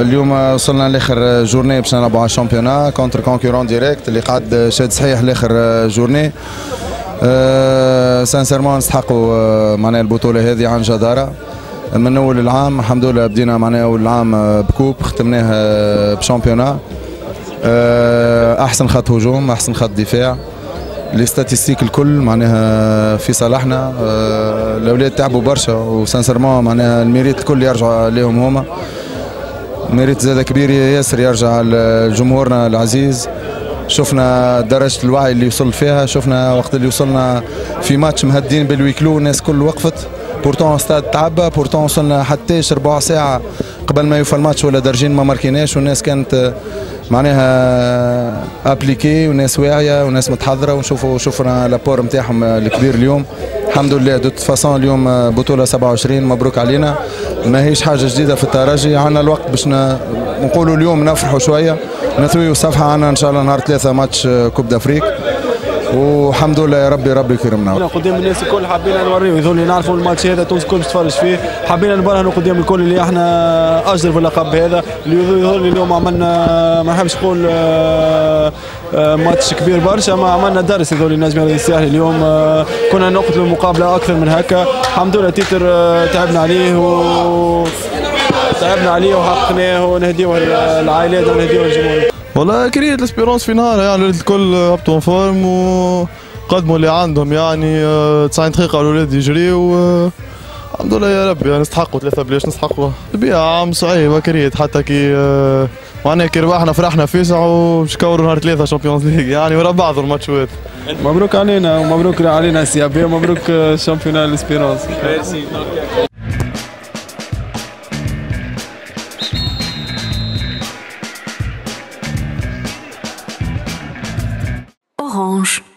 اليوم وصلنا لاخر جورني باش نلعبوا على الشامبيونا كونتر كونكورون ديريكت اللي قعد شاد صحيح لاخر جورني. سانسيرمون نستحقوا معناها البطوله هذه عن جداره. من اول العام الحمد لله بدينا معناها اول العام بكوب ختمناه بشامبيونا. احسن خط هجوم احسن خط دفاع. لي ستاتيستيك الكل معناها في صالحنا. الاولاد تعبوا برشا وسانسيرمون معناها الميريت الكل يرجع لهم هما. ميريت زاد كبير ياسر يرجع لجمهورنا العزيز. شفنا درجة الوعي اللي وصل فيها، شفنا وقت اللي وصلنا في ماتش مهدين بالويكلو الناس كل وقفت، بورتون استاد تعبى، بورتون وصلنا حتى ربع ساعة قبل ما يوفى الماتش ولا درجين ما ماركيناش، والناس كانت معناها ابليكي وناس واعية وناس متحضرة، ونشوفوا شفنا لابور نتاعهم الكبير اليوم. الحمد لله دوت فاسون اليوم بطولة 27 مبروك علينا، ماهيش حاجة جديدة في الترجي، عندنا الوقت باش نقولوا اليوم نفرحوا شوية، نثويوا صفحة. عندنا إن شاء الله نهار 3 ماتش كوب دافريك، والحمد لله يا ربي يكرمنا. قدام الناس الكل حبينا نوريو يظل نعرفوا الماتش هذا تونس الكل تتفرج فيه، حبينا نبرهنوا قدام الكل اللي احنا اجر في اللقب هذا اللي يظل اليوم عملنا ما نحبش نقول ماتش كبير برشا، ما عملنا درس يظل النجم الساحلي اليوم. كنا نقتلوا المقابله اكثر من هكا، الحمد لله تيتر تعبنا عليه وحققناه، ونهديوه العائلات ونهديوه الجمهور. والله كريت الاسبيرونس في نهار يعني الكل هبطوا فورم وقدموا اللي عندهم يعني 90 دقيقة الولاد يجريوا الحمد لله يا ربي يعني نستحقوا 3 بلاش نستحقوا. طبيعة عام صعيب كريت حتى كي معناها كي ربحنا فرحنا فيسع وباش نكوروا نهار 3 شامبيونز ليج يعني ورا بعض الماتشات. مبروك علينا ومبروك علينا السي بي ومبروك شامبيونال الاسبيرونس. Orange.